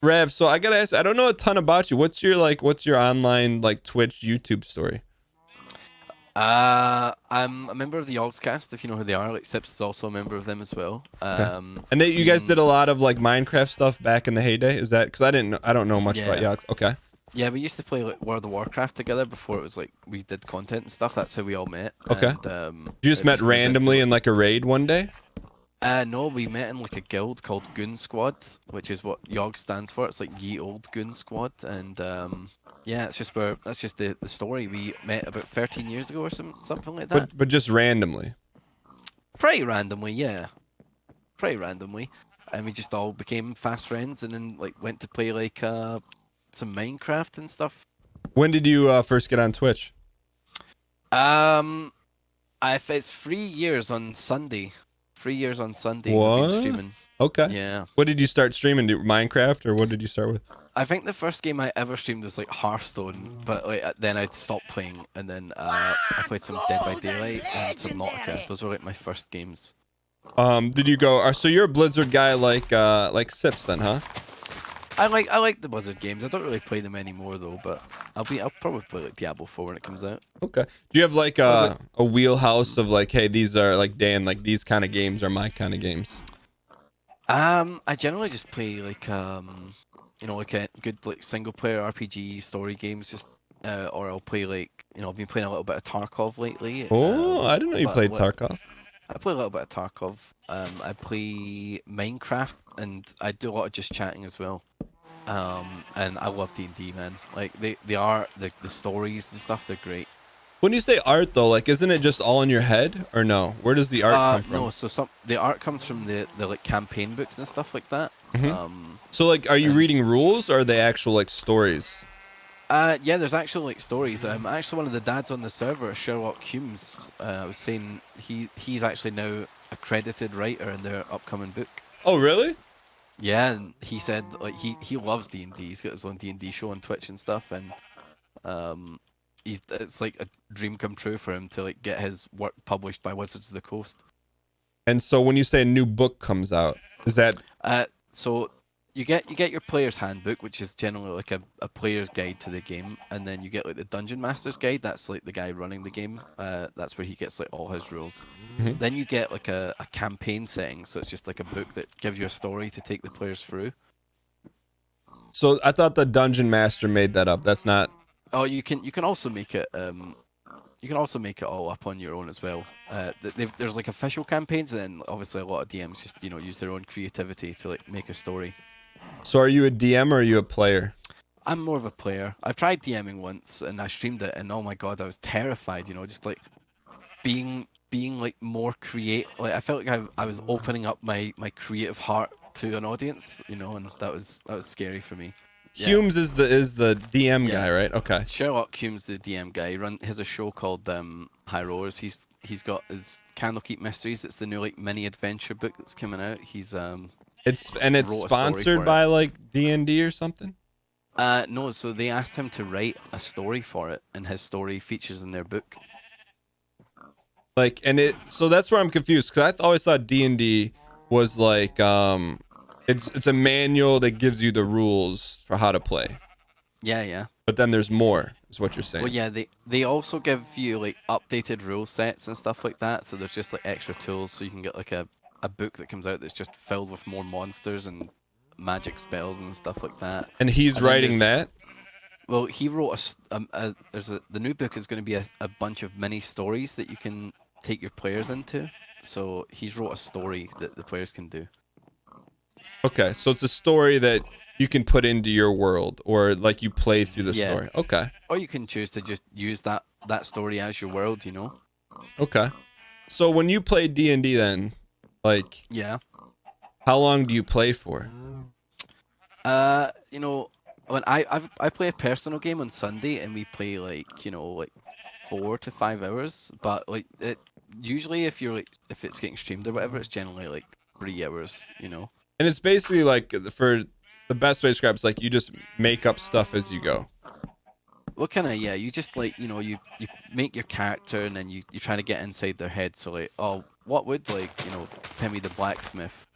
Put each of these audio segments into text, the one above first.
Rev, so I gotta ask, I don't know a ton about you. What's your online like Twitch, YouTube story? I'm a member of the Yogscast, if you know who they are. Like Sips is also a member of them as well. Okay. And you guys did a lot of like Minecraft stuff back in the heyday. Is that because I don't know much about Yeah, Yogs. Okay. yeah. We used to play like World of Warcraft together before it was like we did content and stuff. That's how we all met, Okay. and You just it met just moved into randomly like in like a raid one day? no, we met in like a guild called Goon Squad, which is what Yog stands for. It's like Ye Old Goon Squad, and yeah, it's just where that's just the story. We met about 13 years ago or something like that. But just randomly. Pretty randomly, yeah, pretty randomly, and we just all became fast friends, and then like went to play like some Minecraft and stuff. When did you first get on Twitch? Um, if it's 3 years on Sunday, 3 years on Sunday, we've been What? streaming. Okay. Yeah. What did you start streaming? Minecraft or what did you start with? I think the first game I ever streamed was like Hearthstone, but like then I'd stopped playing, and then I played some Dead by Daylight and Subnautica. Those were like my first games. Did you go? So you're a Blizzard guy like Sips then, huh? I like the Blizzard games. I don't really play them anymore though, but I'll probably play like Diablo 4 when it comes out. Okay. Do you have like a wheelhouse of like, hey, these are like Dan, like these kind of games are my kind of games? I generally just play like like a good like single player RPG story games, just or I'll play like I've been playing a little bit of Tarkov lately. Oh, I didn't know you But played Tarkov. I play a little bit of Tarkov. I play Minecraft, and I do a lot of just chatting as well. And I love D&D, man. Like the art, the stories and stuff, they're great. When you say art though, like isn't it just all in your head or no? Where does the art come from? No, so the art comes from the like campaign books and stuff like that. Mhm. So like, are you And reading rules or are they actual like stories? yeah, there's actual like stories. Actually, one of the dads on the server, Sherlock Hulmes, was saying he's actually now a credited writer in their upcoming book. Oh, really? Yeah, and he said like he loves D&D. He's got his own D&D show on Twitch and stuff, and it's like a dream come true for him to like get his work published by Wizards of the Coast. And so when you say a new book comes out, is that So you get your player's handbook, which is generally like a player's guide to the game, and then you get like the dungeon master's guide. That's like the guy running the game. That's where he gets like all his rules. Mhm. Then you get like a campaign setting, so it's just like a book that gives you a story to take the players through. So I thought the dungeon master made that up. That's not. Oh, you can also make it you can also make it all up on your own as well. There's like official campaigns, and then obviously a lot of DMs just use their own creativity to like make a story. So are you a DM or are you a player? I'm more of a player. I've tried DMing once and I streamed it, and oh my god, I was terrified. Just like being like more create. Like I felt like I was opening up my creative heart to an audience. And that was scary for me. Yeah, Humes is the DM yeah. guy, right? Okay. Sherlock Hulmes, the DM guy, has a show called High Rollers. He's got his Candlekeep Mysteries. It's the new like mini adventure book that's coming out. He's It's wrote a story sponsored for it. by like D&D or something. No, so they asked him to write a story for it, and his story features in their book. Like, and so that's where I'm confused because always thought D&D was like it's a manual that gives you the rules for how to play. Yeah, yeah. But then there's more, is what you're saying. Well, yeah, they also give you like updated rule sets and stuff like that. So there's just like extra tools, so you can get like a book that comes out that's just filled with more monsters and magic spells and stuff like that. And he's And then writing that. Well, he wrote the new book is going to be a bunch of mini stories that you can take your players into. So he's wrote a story that the players can do. Okay, so it's a story that you can put into your world, or like you play through the Yeah. story. Okay. Or you can choose to just use that story as your world. Okay. So when you play D&D, then, like, Yeah. how long do you play for? When I play a personal game on Sunday, and we play like 4 to 5 hours, but like it usually if it's getting streamed or whatever, it's generally like 3 hours. And it's basically like, for the best way to describe it, it's like you just make up stuff as you go. Well, kind of, yeah. You just like you make your character, and then you try to get inside their head. So like, oh, what would like Timmy the blacksmith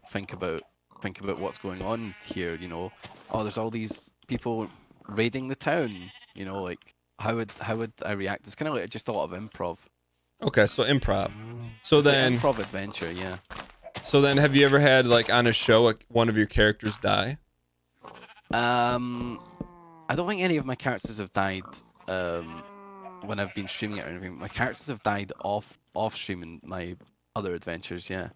think about think about what's going on here. You know, oh, there's all these people raiding the town. You know, like how would I react? It's kind of like just a lot of improv. Okay, so improv. So It's like then, improv adventure, yeah. so then, have you ever had like on a show like, one of your characters die? I don't think any of my characters have died when I've been streaming it or anything. My characters have died off streaming my other adventures, yeah.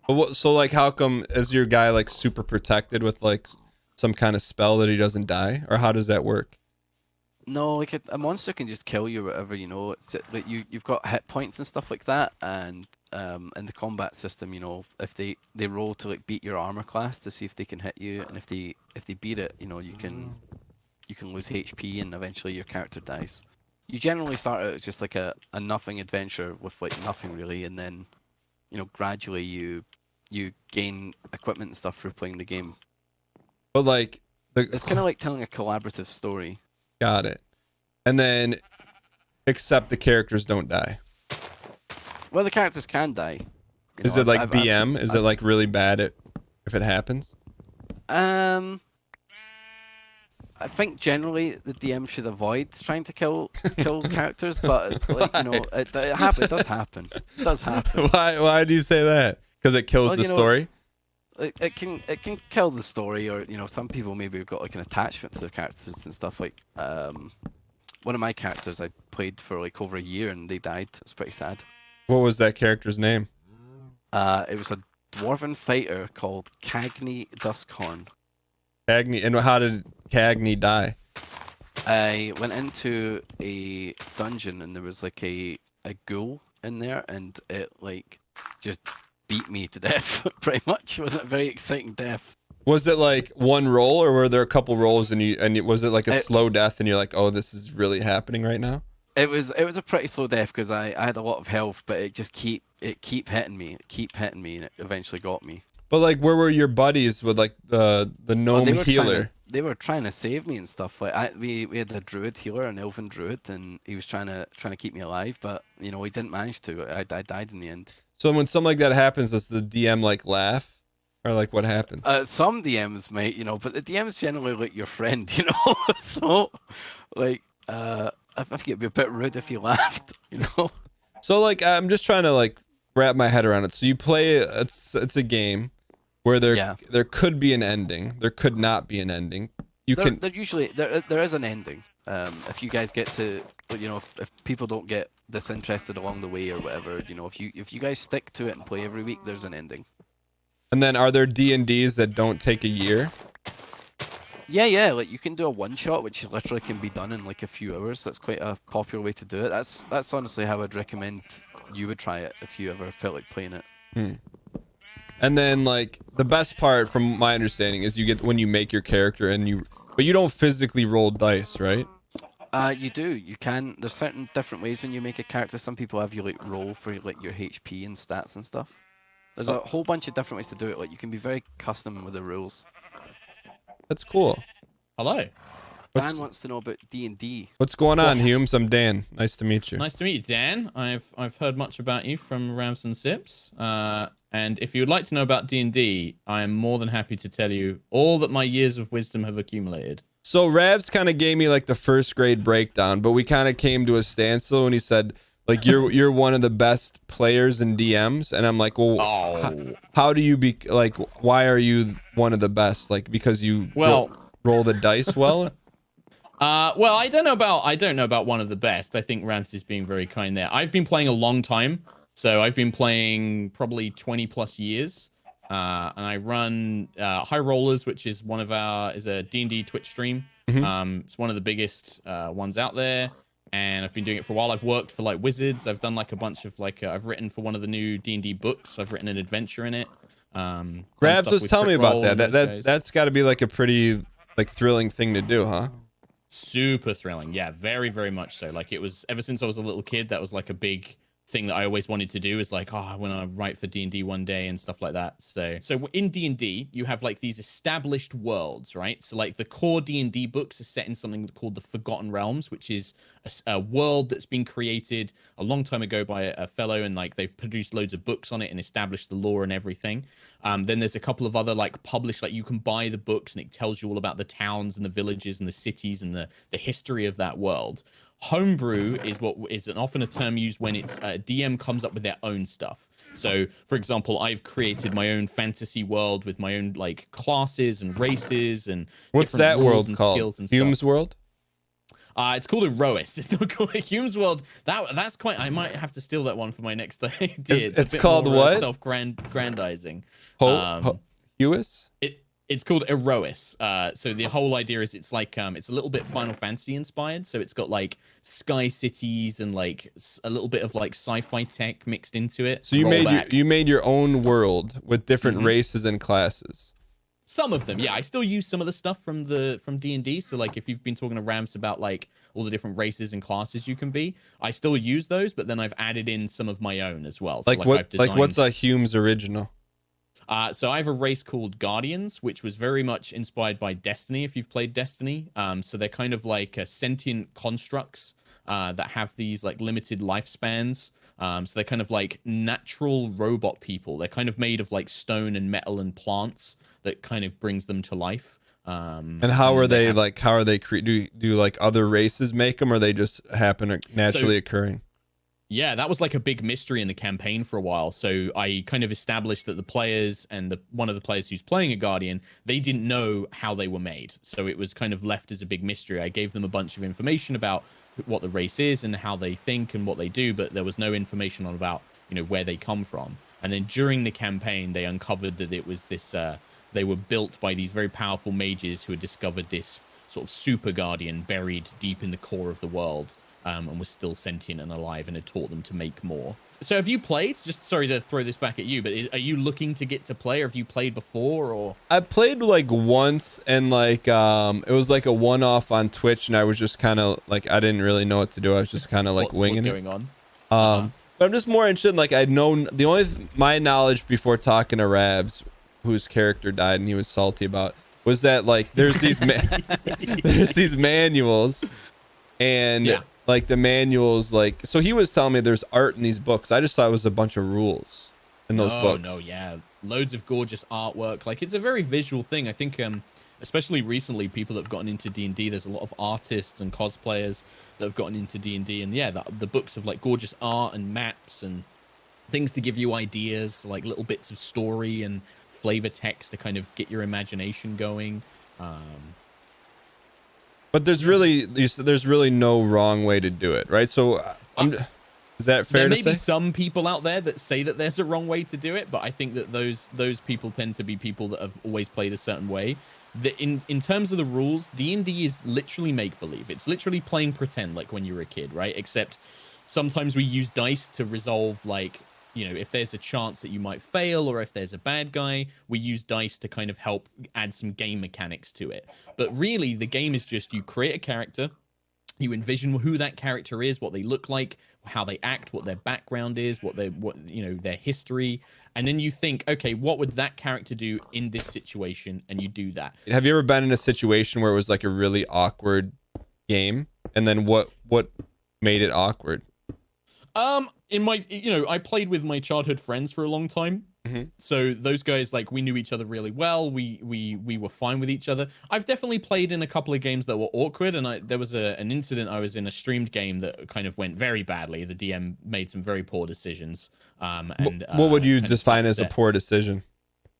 But what, so like, how come is your guy like super protected with like some kind of spell that he doesn't die, or how does that work? No, like a monster can just kill you, or whatever. You know, it's like you've got hit points and stuff like that, and in the combat system, you know, if they roll to like beat your armor class to see if they can hit you, and if they beat it, you know, you can lose HP and eventually your character dies. You generally start out as just like a nothing adventure with like nothing really, and then, you know, gradually you gain equipment and stuff through playing the game. But like, It's kind of like telling a collaborative story. got it. And then, except the characters don't die. Well, the characters can die. You Is know, it like BM? Is it like really bad if it happens? I think generally the DM should avoid trying to kill characters, but like, you know, it does happen. It does happen. Why do you say that? Because it kills Well, the you know, story? It can kill the story, or you know, some people maybe have got like an attachment to their characters and stuff. Like one of my characters I played for like over a year and they died. It's pretty sad. What was that character's name? It was a dwarven fighter called Cagney Duskhorn. Cagney. And how did Cagney die? I went into a dungeon and there was like a ghoul in there, and it like just beat me to death. Pretty much. It wasn't a very exciting death. Was it like one roll, or were there a couple rolls, was it like a slow death, and you're like, oh, this is really happening right now? It was a pretty slow death because I had a lot of health, but it just keep hitting me, and it eventually got me. But like, where were your buddies with like the gnome healer? They were trying to save me and stuff. Like we had a druid healer, an elven druid, and he was trying to keep me alive, but you know, he didn't manage to. I died in the end. So when something like that happens, does the DM like laugh, or like what happened? Some DMs might, you know, but the DM's generally like your friend, you know. So like I think it'd be a bit rude if he laughed, you know. So like, I'm just trying to like wrap my head around it. So you play it's a game where there could be an ending, there could not be an ending. There usually there is an ending. If you guys get to, you know, if people don't get disinterested along the way or whatever, you know, if you guys stick to it and play every week, there's an ending. And then are there D&Ds that don't take a year? Yeah, like you can do a one shot, which literally can be done in like a few hours. That's quite a popular way to do it. That's honestly how I'd recommend you would try it if you ever felt like playing it. And then like the best part, from my understanding, is you get when you make your character but you don't physically roll dice, right? You do. You can. There's certain different ways when you make a character. Some people have you like roll for like your HP and stats and stuff. There's a whole bunch of different ways to do it. Like you can be very custom with the rules. That's cool. Hello. Dan wants to know about D&D. What's going on, Hulmes? I'm Dan. Nice to meet you. Nice to meet you, Dan. I've heard much about you from Ravs and Sips. And if you would like to know about D&D, I am more than happy to tell you all that my years of wisdom have accumulated. So Ravs kind of gave me like the first grade breakdown, but we kind of came to a standstill when he said, like, you're one of the best players and DMs, and I'm like, well, how do you be like? Why are you one of the best? Like, because you roll the dice well. Well, I don't know about one of the best. I think Ravs is being very kind there. I've been playing a long time, so I've been playing probably 20 plus years. And I run High Rollers, which is is a D&D Twitch stream. It's one of the biggest ones out there, and I've been doing it for a while. I've worked for like Wizards. I've done like a bunch of like I've written for one of the new D&D books. I've written an adventure in it. Ravs was telling me about that. That's got to be like a pretty like thrilling thing to do, huh? Super thrilling. Yeah, very, very much so. Like it was ever since I was a little kid. That was like a big thing that I always wanted to do, is like, oh, I want to write for D&D one day and stuff like that. So in D&D, you have like these established worlds, right? So like the core D&D books are set in something called the Forgotten Realms, which is a world that's been created a long time ago by a fellow, and like they've produced loads of books on it and established the lore and everything. Then there's a couple of other like published, like you can buy the books and it tells you all about the towns and the villages and the cities and the history of that world. Homebrew is what is often a term used when it's DM comes up with their own stuff. So, for example, I've created my own fantasy world with my own like classes and races and what's different that rules world and called? skills and Humes stuff. World? It's called Erois. It's not called Humes World. That's quite. I might have to steal that one for my next idea. It's called what? Self-grandizing. Hewis? It's called Erois. So the whole idea is it's like it's a little bit Final Fantasy inspired. So it's got like sky cities and like a little bit of like sci-fi tech mixed into it. So you made your own world with different races and classes. Some of them, yeah. I still use some of the stuff from D&D. So like if you've been talking to Rams about like all the different races and classes you can be, I still use those, but then I've added in some of my own as well. So like what? Like what's a Humes original? So I have a race called Guardians, which was very much inspired by Destiny, if you've played Destiny. So they're kind of like sentient constructs that have these like limited lifespans. So they're kind of like natural robot people. They're kind of made of like stone and metal and plants that kind of brings them to life. And how are they like? How are they do like other races make them, or they just happen naturally occurring? Yeah, that was like a big mystery in the campaign for a while. So I kind of established that the players and one of the players who's playing a Guardian, they didn't know how they were made. So it was kind of left as a big mystery. I gave them a bunch of information about what the race is and how they think and what they do, but there was no information on about, you know, where they come from. And then during the campaign, they uncovered that it was this, they were built by these very powerful mages who had discovered this sort of super Guardian buried deep in the core of the world. And was still sentient and alive, and had taught them to make more. So have you played? Just sorry to throw this back at you, but are you looking to get to play, or have you played before? Or I played like once, and like it was like a one-off on Twitch, and I was just kind of like I didn't really know what to do. I was just kind of like winging what's going on. But I'm just more interested in like I'd known the only my knowledge before talking to Ravs, whose character died and he was salty about, was that like there's these there's these manuals, and yeah. Like the manuals, like, so he was telling me there's art in these books. I just thought it was a bunch of rules in those books. Oh, no, yeah. Loads of gorgeous artwork. Like, it's a very visual thing. I think, especially recently, people that have gotten into D&D, there's a lot of artists and cosplayers that have gotten into D&D. And yeah, the books have like gorgeous art and maps and things to give you ideas, like little bits of story and flavor text to kind of get your imagination going. But there's really no wrong way to do it, right? So is that fair to say? There may be some people out there that say that there's a wrong way to do it, but I think that those people tend to be people that have always played a certain way. In terms of the rules, D&D is literally make-believe. It's literally playing pretend like when you were a kid, right? Except sometimes we use dice to resolve, like, you know, if there's a chance that you might fail or if there's a bad guy, we use dice to kind of help add some game mechanics to it. But really, the game is just you create a character, you envision who that character is, what they look like, how they act, what their background is, what their history, and then you think, okay, what would that character do in this situation? And you do that. Have you ever been in a situation where it was like a really awkward game, and then what made it awkward? In my, I played with my childhood friends for a long time. Mm-hmm. So those guys, like, we knew each other really well. We were fine with each other. I've definitely played in a couple of games that were awkward, and there was an incident. I was in a streamed game that kind of went very badly. The DM made some very poor decisions. And what would you define as a poor decision?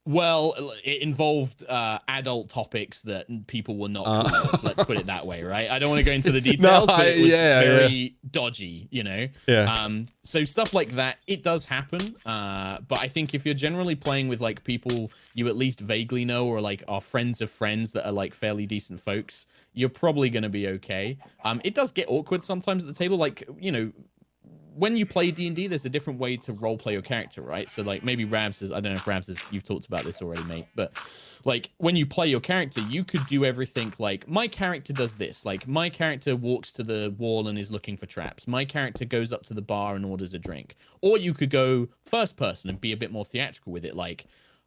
Well, it involved adult topics that people were not cool with, let's put it that way, right? I don't want to go into the details, but it was very dodgy, you know? Yeah. So stuff like that, it does happen. But I think if you're generally playing with like people you at least vaguely know, or like are friends of friends that are like fairly decent folks, you're probably going to be okay. It does get awkward sometimes at the table. Like, when you play D&D, there's a different way to role play your character, right? So like maybe Ravs is, I don't know if Ravs is, you've talked about this already, mate, but like when you play your character, you could do everything like my character does this. Like my character walks to the wall and is looking for traps. My character goes up to the bar and orders a drink. Or you could go first person and be a bit more theatrical with it. Like,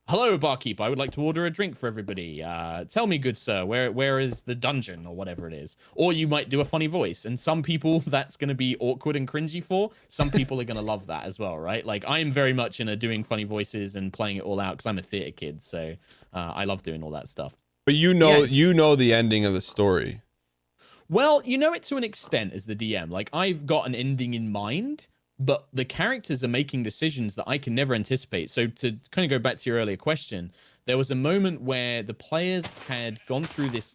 hello, barkeep. I would like to order a drink for everybody. Tell me, good sir, where is the dungeon or whatever it is? Or you might do a funny voice. And some people that's going to be awkward and cringy for. Some people are going to love that as well, right? Like I'm very much in a doing funny voices and playing it all out because I'm a theater kid. So I love doing all that stuff. But you know the ending of the story. Well, you know it to an extent as the DM. Like I've got an ending in mind, but the characters are making decisions that I can never anticipate. So to kind of go back to your earlier question, there was a moment where the players had gone through this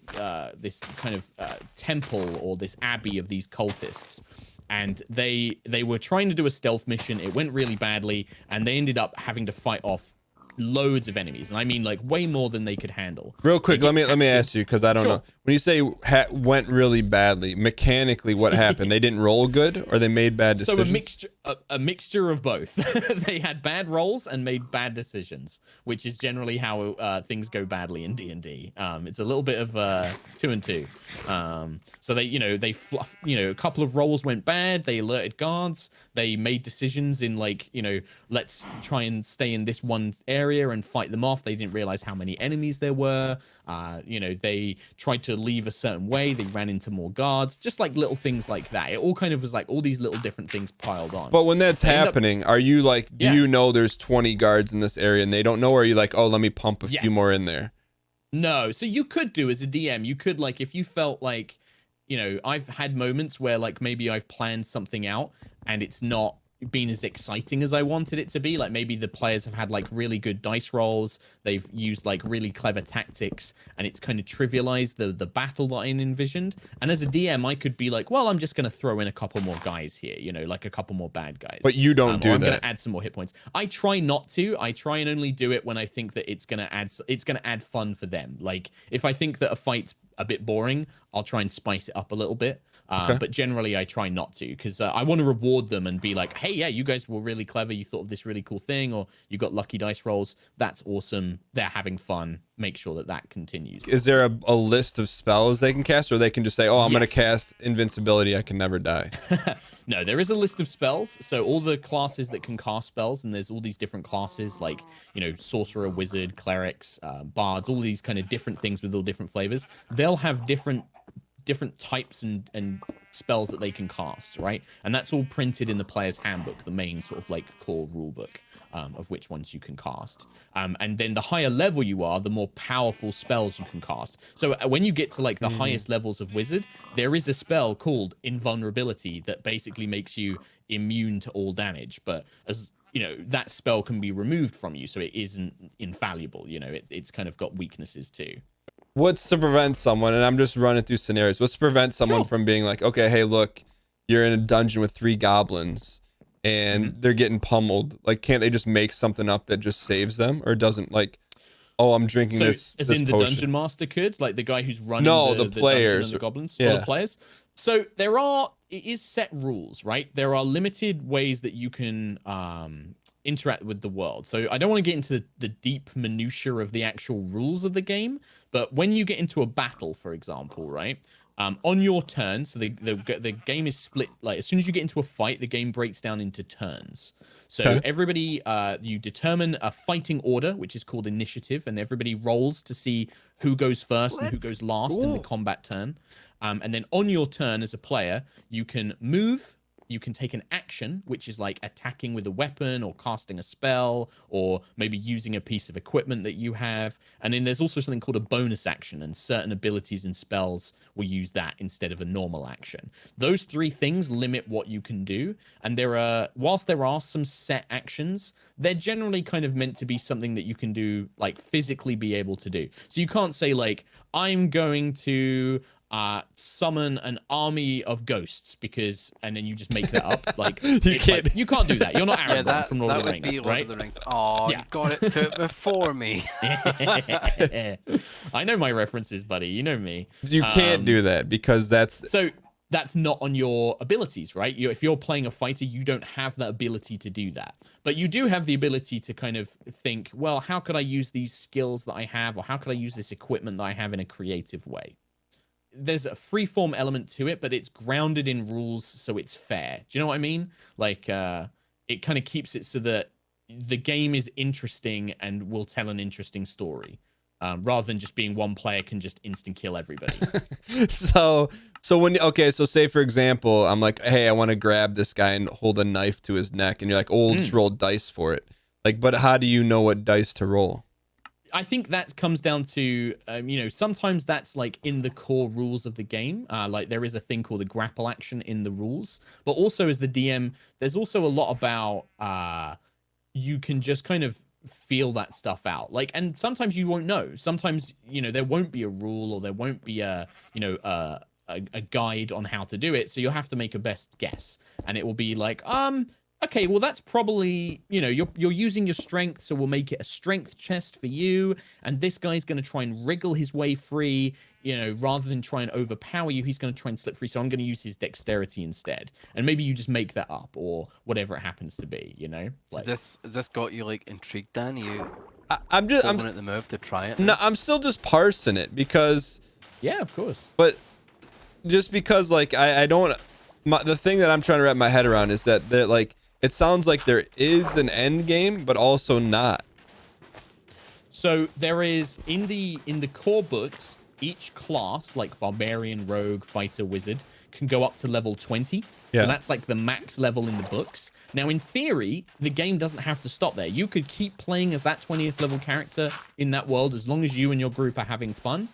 this kind of temple or this abbey of these cultists, and they were trying to do a stealth mission. It went really badly, and they ended up having to fight off loads of enemies, and I mean like way more than they could handle. Real quick, let me ask you, because I don't know. When you say went really badly, mechanically what happened? They didn't roll good, or they made bad decisions? So a mixture of both. They had bad rolls and made bad decisions, which is generally how things go badly in D&D. It's a little bit of 2 and 2. So they a couple of rolls went bad. They alerted guards. They made decisions in like, let's try and stay in this one area and fight them off. They didn't realize how many enemies there were. They tried to leave a certain way. They ran into more guards. Just like little things like that. It all kind of was like all these little different things piled on. But when that's happening, are you like, do you know there's 20 guards in this area and they don't know, or are you like, oh, let me pump a few more in there? No. So you could do as a DM, you could like, if you felt like, I've had moments where like maybe I've planned something out and it's not been as exciting as I wanted it to be. Like maybe the players have had like really good dice rolls, they've used like really clever tactics, and it's kind of trivialized the battle that I envisioned. And as a DM, I could be like, well, I'm just going to throw in a couple more guys here, like a couple more bad guys. But you don't do that. I'm going to add some more hit points. I try not to. I try and only do it when I think that it's going to add fun for them. Like if I think that a fight's a bit boring, I'll try and spice it up a little bit. But generally I try not to, because I want to reward them and be like, hey, yeah, you guys were really clever. You thought of this really cool thing, or you got lucky dice rolls. That's awesome. They're having fun. Make sure that continues. Is there a list of spells they can cast, or they can just say, oh, I'm going to cast invincibility. I can never die. No, there is a list of spells. So all the classes that can cast spells, and there's all these different classes like, sorcerer, wizard, clerics, bards, all these kind of different things with all different flavors. They'll have different types and spells that they can cast, right? And that's all printed in the player's handbook, the main sort of like core rule book of which ones you can cast. And then the higher level you are, the more powerful spells you can cast. So when you get to like the highest levels of wizard, there is a spell called invulnerability that basically makes you immune to all damage. But as that spell can be removed from you, so it isn't infallible. It's kind of got weaknesses too. What's to prevent someone, and I'm just running through scenarios, what's to prevent someone from being like, okay, hey, look, you're in a dungeon with 3 goblins and they're getting pummeled. Like, can't they just make something up that just saves them, or doesn't like, oh, I'm drinking this in the potion. Dungeon Master could, like the guy who's running the players and the goblins, or the players. So it is set rules, right? There are limited ways that you can interact with the world. So I don't want to get into the deep minutiae of the actual rules of the game, but when you get into a battle, for example, right, on your turn, so the game is split. Like as soon as you get into a fight, the game breaks down into turns. So everybody, you determine a fighting order, which is called initiative, and everybody rolls to see who goes first and who goes last in the combat turn. And then on your turn as a player, you can move. You can take an action, which is like attacking with a weapon or casting a spell, or maybe using a piece of equipment that you have. And then there's also something called a bonus action, and certain abilities and spells will use that instead of a normal action. Those 3 things limit what you can do. And whilst there are some set actions, they're generally kind of meant to be something that you can do, like physically be able to do. So you can't say like, I'm going to summon an army of ghosts, and then you just make that up. Like you can't do that. You're not Aragorn from Lord of the Rings, right? Lord of the Rings. Oh, you got it to it before me. I know my references, buddy. You know me. You can't do that because that's so. that's not on your abilities, right? If you're playing a fighter, you don't have that ability to do that. But you do have the ability to kind of think, well, how could I use these skills that I have, or how could I use this equipment that I have in a creative way? There's a freeform element to it, but it's grounded in rules, so it's fair. Do you know what I mean? Like, it kind of keeps it so that the game is interesting and will tell an interesting story. Rather than just being one player can just instant kill everybody. So so say for example, I'm like, hey, I want to grab this guy and hold a knife to his neck, and you're like, oh, just roll dice for it. Like, but how do you know what dice to roll? I think that comes down to, sometimes that's like in the core rules of the game. Like there is a thing called a grapple action in the rules, but also as the DM, there's also a lot about you can just kind of feel that stuff out. Like, and sometimes you won't know. Sometimes, there won't be a rule, or there won't be a guide on how to do it. So you'll have to make a best guess, and it will be like, okay, well, that's probably, you're using your strength, so we'll make it a strength chest for you. And this guy's going to try and wriggle his way free, rather than try and overpower you, he's going to try and slip free. So I'm going to use his dexterity instead. And maybe you just make that up, or whatever it happens to be, Like, Has this got you like intrigued, Dan? I'm at the move to try it. No, I'm still just parsing it because. Yeah, of course. But just because, like, I don't. The thing that I'm trying to wrap my head around is that like. It sounds like there is an end game, but also not. So there is in the core books, each class, like barbarian, rogue, fighter, wizard, can go up to level 20. Yeah. So that's like the max level in the books. Now, in theory, the game doesn't have to stop there. You could keep playing as that 20th level character in that world as long as you and your group are having fun.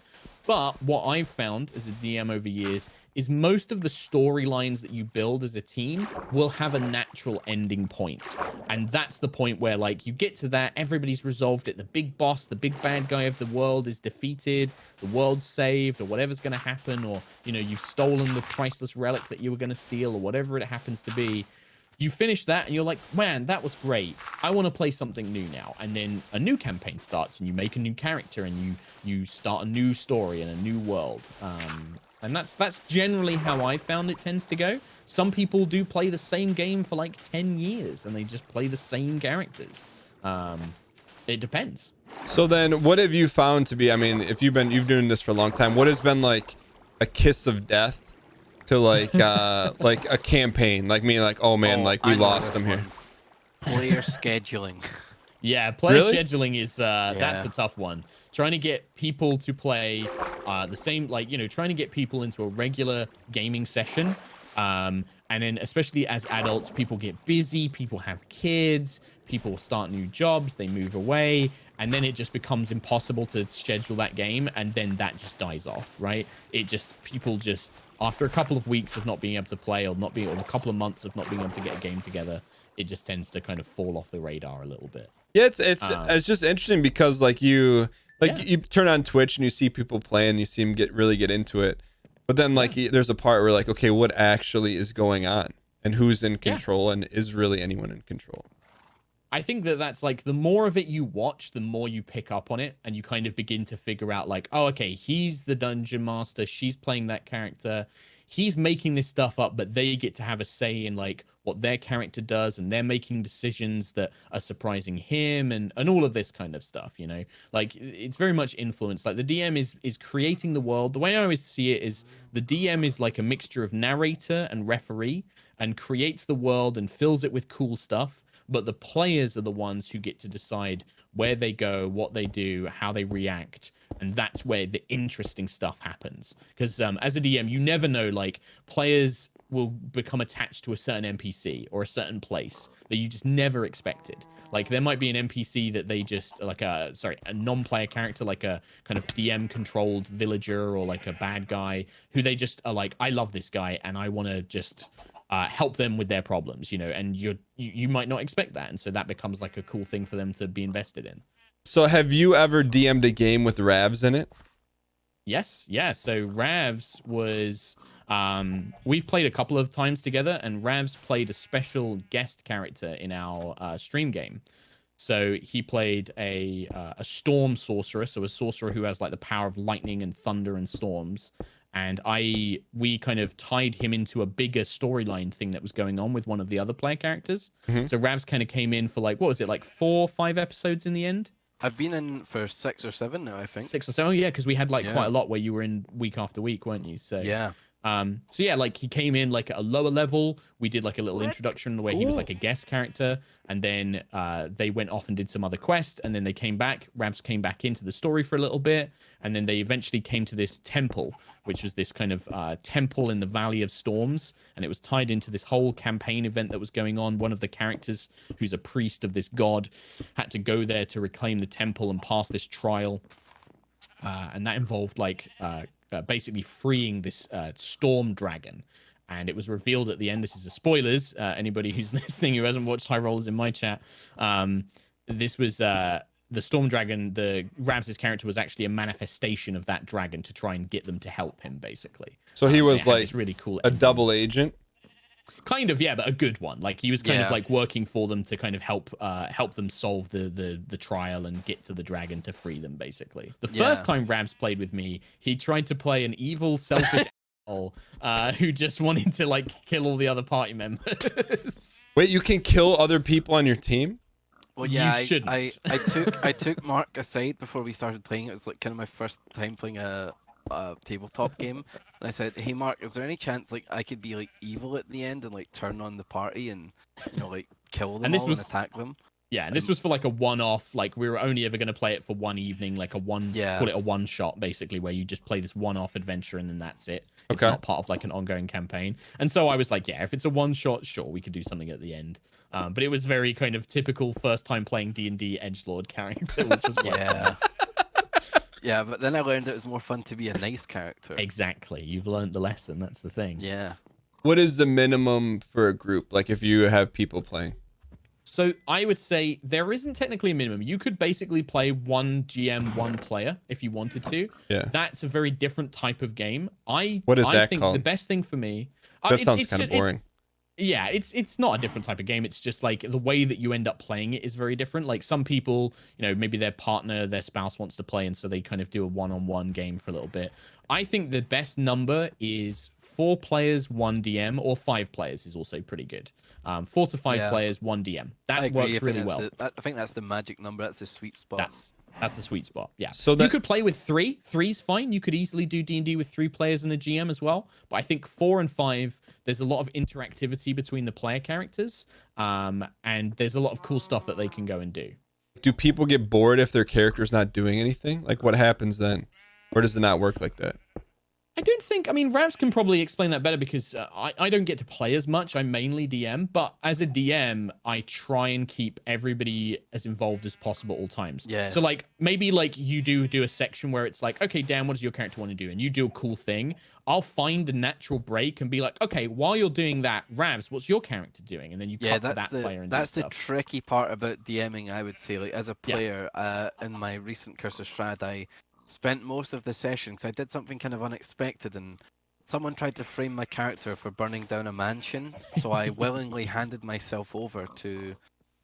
But what I've found as a DM over years is most of the storylines that you build as a team will have a natural ending point. And that's the point where, like, you get to that, everybody's resolved it, the big boss, the big bad guy of the world is defeated, the world's saved, or whatever's going to happen, or, you've stolen the priceless relic that you were going to steal, or whatever it happens to be. You finish that and you're like, man, that was great. I want to play something new now. And then a new campaign starts, and you make a new character, and you start a new story and a new world. And that's generally how I found it tends to go. Some people do play the same game for like 10 years, and they just play the same characters. It depends. So then what have you found to be, I mean, if you've doing this for a long time, what has been like a kiss of death to like like a campaign, like me, like, oh man, like we lost them here? Player scheduling. Yeah, player Really? scheduling is that's a tough one. Trying to get people to play the same, like, trying to get people into a regular gaming session. And then especially as adults, people get busy, people have kids, people start new jobs, they move away, and then it just becomes impossible to schedule that game, and then that just dies off, right? People just, after a couple of weeks of not being able to play, or a couple of months of not being able to get a game together, it just tends to kind of fall off the radar a little bit. Yeah, it's just interesting because like you turn on Twitch and you see people playing, you see them really get into it. But then like there's a part where like, okay, what actually is going on, and who's in control, and is really anyone in control? I think that's like, the more of it you watch, the more you pick up on it, and you kind of begin to figure out like, oh, okay, he's the dungeon master, she's playing that character, he's making this stuff up, but they get to have a say in like what their character does, and they're making decisions that are surprising him, and all of this kind of stuff, like it's very much influenced. Like the DM is creating the world. The way I always see it is the DM is like a mixture of narrator and referee, and creates the world and fills it with cool stuff. But the players are the ones who get to decide where they go, what they do, how they react. And that's where the interesting stuff happens. Because as a DM, you never know, like, players will become attached to a certain NPC or a certain place that you just never expected. Like, there might be an NPC that they just, like a non-player character, like a kind of DM-controlled villager, or like a bad guy, who they just are like, I love this guy, and I want to just help them with their problems, and you might not expect that, and so that becomes like a cool thing for them to be invested in. So have you ever DM'd a game with Ravs in it? Yes, yeah. So Ravs was we've played a couple of times together, and Ravs played a special guest character in our stream game. So he played a storm sorcerer, so a sorcerer who has like the power of lightning and thunder and storms. and we kind of tied him into a bigger storyline thing that was going on with one of the other player characters. So Ravs kind of came in for like, what was it, like 4 or 5 episodes in the end? I've been in for 6 or 7 now, I think. 6 or so. Oh yeah, because we had like Yeah. quite a lot where you were in week after week, weren't you? So Yeah. so yeah, like he came in like at a lower level. We did like a little introduction where he was like a guest character, and then they went off and did some other quest, and then they came back. Ravs came back into the story for a little bit, and then they eventually came to this temple, which was this kind of temple in the Valley of Storms, and it was tied into this whole campaign event that was going on. One of the characters, who's a priest of this god, had to go there to reclaim the temple and pass this trial, and that involved like basically freeing this storm dragon. And it was revealed at the end, this is a spoilers, anybody who's listening who hasn't watched High Rollers in my chat, this was the storm dragon, the Ravs' character was actually a manifestation of that dragon to try and get them to help him, basically. So he was like really cool a double agent? Kind of, yeah, but a good one. Like he was kind of like working for them to kind of help them solve the trial and get to the dragon to free them, basically. The first time Ravs played with me, he tried to play an evil, selfish asshole who just wanted to like kill all the other party members. Wait, you can kill other people on your team? Well, yeah, You shouldn't. I took Mark aside before we started playing. It was like kind of my first time playing a tabletop game, and I said, "Hey, Mark, is there any chance like I could be like evil at the end and like turn on the party and like kill them and and attack them?" Yeah, and this was for like a one-off. Like we were only ever going to play it for one evening, like call it a one-shot, basically, where you just play this one-off adventure and then that's it. It's not part of like an ongoing campaign. And so I was like, yeah, if it's a one-shot, sure, we could do something at the end. But it was very kind of typical first-time playing D&D edgelord character, which was Yeah, but then I learned it was more fun to be a nice character. Exactly. You've learned the lesson. That's the thing. Yeah. What is the minimum for a group? Like if you have people playing? So I would say there isn't technically a minimum. You could basically play one GM, one player if you wanted to. Yeah. That's a very different type of game. What is I that think called? the best thing for me. That sounds kind of boring. Yeah, it's not a different type of game. It's just like the way that you end up playing it is very different. Like some people, maybe their partner, their spouse wants to play, and so they kind of do a one-on-one game for a little bit. I think the best number is 4 players, 1 DM, or 5 players is also pretty good. 4 to 5 players, 1 DM. That works really well. I think that's the magic number. That's the sweet spot. That's the sweet spot. Yeah. So you could play with 3. 3's fine. You could easily do D&D with 3 players and a GM as well. But I think 4 and 5, there's a lot of interactivity between the player characters, and there's a lot of cool stuff that they can go and do. Do people get bored if their character's not doing anything? Like what happens then? Or does it not work like that? I don't think, Ravs can probably explain that better because I don't get to play as much. I mainly DM, but as a DM, I try and keep everybody as involved as possible at all times. Yeah. So like maybe like you do a section where it's like, okay, Dan, what does your character want to do? And you do a cool thing. I'll find a natural break and be like, okay, while you're doing that, Ravs, what's your character doing? And then you cut to that player and that's do the stuff. tricky part about DMing, I would say. Like as a player, in my recent Curse of Strahd, I spent most of the session because I did something kind of unexpected, and someone tried to frame my character for burning down a mansion. So I willingly handed myself over to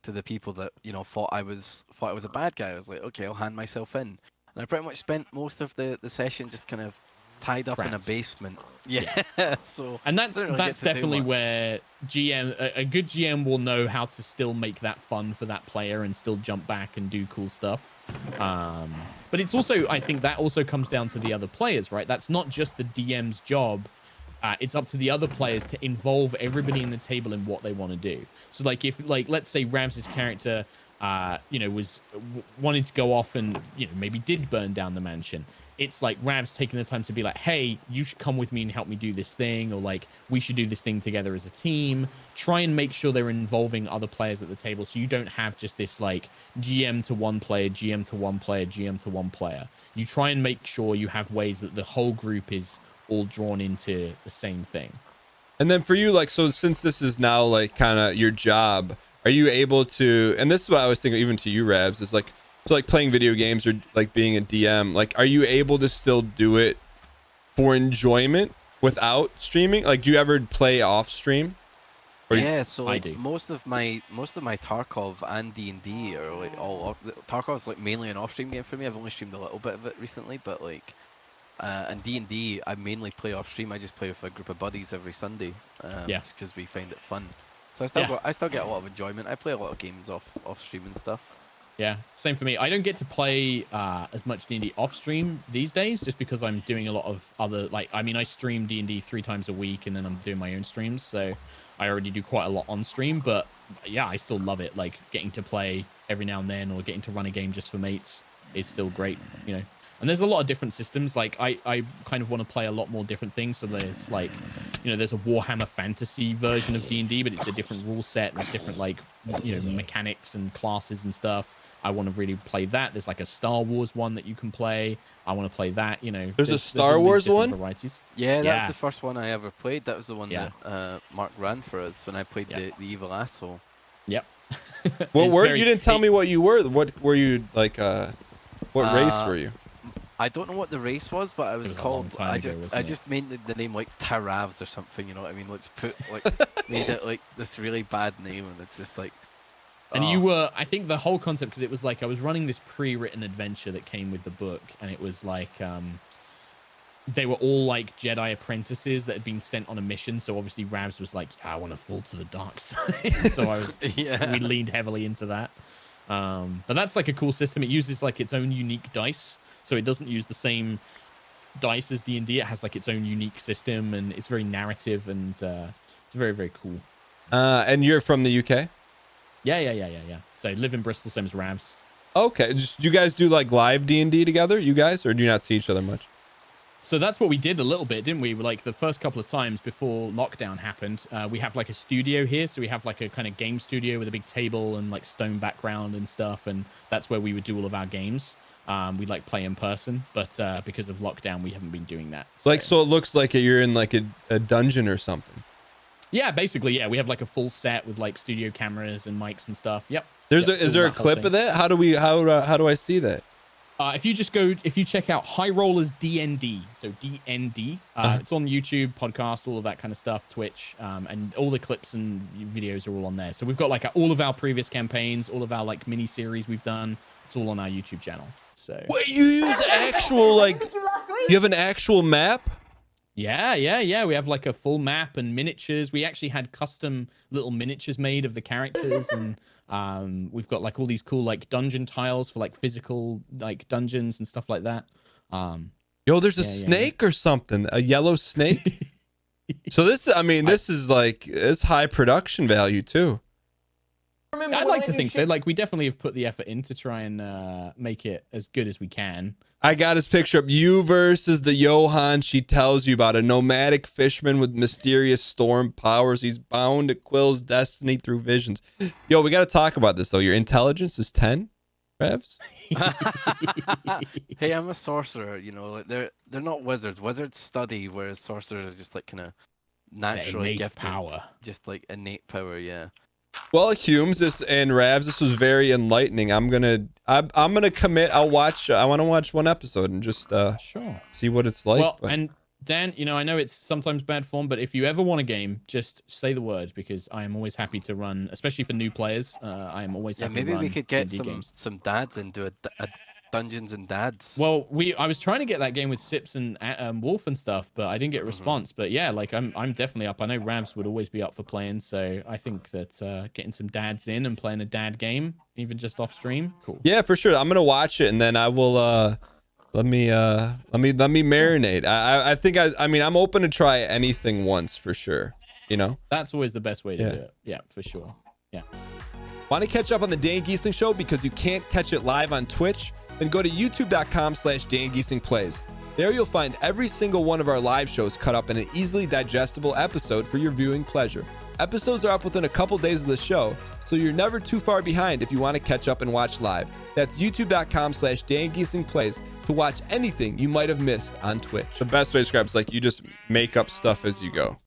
the people that thought I was a bad guy. I was like, okay, I'll hand myself in, and I pretty much spent most of the session just kind of tied up in a basement. Yeah. So and that's really definitely where a good GM will know how to still make that fun for that player and still jump back and do cool stuff. But it's also, I think that also comes down to the other players, right? That's not just the DM's job. It's up to the other players to involve everybody in the table in what they want to do. So like if let's say Ravs' character was wanted to go off and maybe did burn down the mansion. It's like Ravs taking the time to be like, hey, you should come with me and help me do this thing, or like we should do this thing together as a team. Try and make sure they're involving other players at the table, so you don't have just this like GM to one player, GM to one player, GM to one player. You try and make sure you have ways that the whole group is all drawn into the same thing. And then for you, like, so since this is now like kind of your job, are you able to, and this is what I was thinking even to you, Ravs, is like, so like playing video games or like being a DM, like, are you able to still do it for enjoyment without streaming? Like, do you ever play off stream? Yeah, so like most of my Tarkov and D&D are like all Tarkov's like mainly an off-stream game for me. I've only streamed a little bit of it recently, but like And D&D, I mainly play off stream. I just play with a group of buddies every Sunday. Yeah. It's because we find it fun. So Yeah. I still get a lot of enjoyment. I play a lot of games off stream and stuff. Yeah, same for me. I don't get to play as much D&D off stream these days, just because I'm doing a lot of other, like, I mean, I stream D&D 3 times a week, and then I'm doing my own streams, so I already do quite a lot on stream. But yeah, I still love it. Like, getting to play every now and then, or getting to run a game just for mates is still great, you know. And there's a lot of different systems. Like, I kind of want to play a lot more different things. So there's, like, you know, there's a Warhammer Fantasy version of D&D, but it's a different rule set. There's different, like, you know, mechanics and classes and stuff. I want to really play that. There's like a Star Wars one that you can play. I want to play that, you know. There's a Star all these Wars different one? Varieties. Yeah, that's Yeah. the first one I ever played. That was the one Yeah. that Mark ran for us when I played Yeah. the evil asshole. Yep. What It's were very- you didn't tell me what you were? What were you like? What race were you? I don't know what the race was, but I was was a long called. time ago, wasn't I it? just made the name like Ravs or something. You know what I mean? Let's put like made it like this really bad name, and it's just like. And oh. you were, I think the whole concept, because it was like I was running this pre-written adventure that came with the book, and it was like they were all like Jedi apprentices that had been sent on a mission. So obviously Ravs was like, I want to fall to the dark side. So I was, Yeah. we leaned heavily into that. But that's like a cool system. It uses like its own unique dice, so it doesn't use the same dice as D&D. It has like its own unique system, and it's very narrative, and it's very, very cool. And you're from the UK? Yeah. So live in Bristol, same as Ravs. Okay. Just you guys do like live D&D together, you guys, or do you not see each other much? So that's what we did a little bit, didn't we? Like the first couple of times before lockdown happened, we have like a studio here. So we have like a kind of game studio with a big table and like stone background and stuff. And that's where we would do all of our games. We like play in person, but because of lockdown, we haven't been doing that. Like, so it looks like you're in like a dungeon or something. Yeah, basically, yeah. We have like a full set with like studio cameras and mics and stuff. Yep. Is there a clip of that? How do I see that? If you check out High Rollers DND, so DND, it's on YouTube, podcast, all of that kind of stuff, Twitch, and all the clips and videos are all on there. So we've got like all of our previous campaigns, all of our like mini series we've done. It's all on our YouTube channel. So Wait, you use actual like you have an actual map? Yeah. We have like a full map and miniatures. We actually had custom little miniatures made of the characters, and we've got like all these cool like dungeon tiles for like physical like dungeons and stuff like that. Yo, there's a snake or something, a yellow snake. So this is like it's high production value too. I'd like to think so. Like, we definitely have put the effort in to try and make it as good as we can. I got his picture up. You versus the Johann. She tells you about a nomadic fisherman with mysterious storm powers. He's bound to Quill's destiny through visions. Yo, we got to talk about this though. Your intelligence is 10, Ravs? Hey, I'm a sorcerer. You know, like, they're not wizards. Wizards study, whereas sorcerers are just like kind of naturally innate gifted, power. just like innate power. Yeah. Well, Hulmes, and Ravs, this was very enlightening. I'm gonna commit. I'll watch. I want to watch one episode and just Sure. see what it's like. Well, but- and Dan, you know, I know it's sometimes bad form, but if you ever want a game, just say the word, because I am always happy to run, especially for new players. I am always Yeah, happy maybe to we run could get D&D games. some dads and do a Dungeons and Dads. Well, I was trying to get that game with Sips and Wolf and stuff, but I didn't get a response. But yeah, like I'm definitely up. I know Ravs would always be up for playing, so I think that getting some dads in and playing a dad game, even just off stream, cool. Yeah, for sure. I'm gonna watch it and then I will. Let me marinate. I think I'm open to try anything once for sure. You know. That's always the best way to do it. Yeah, for sure. Yeah. Want to catch up on the Dan Gheesling Show because you can't catch it live on Twitch? Then go to youtube.com/Dan Gheesling Plays. There you'll find every single one of our live shows cut up in an easily digestible episode for your viewing pleasure. Episodes are up within a couple days of the show, so you're never too far behind if you want to catch up and watch live. That's youtube.com/Dan Gheesling Plays to watch anything you might have missed on Twitch. The best way to describe it is like you just make up stuff as you go.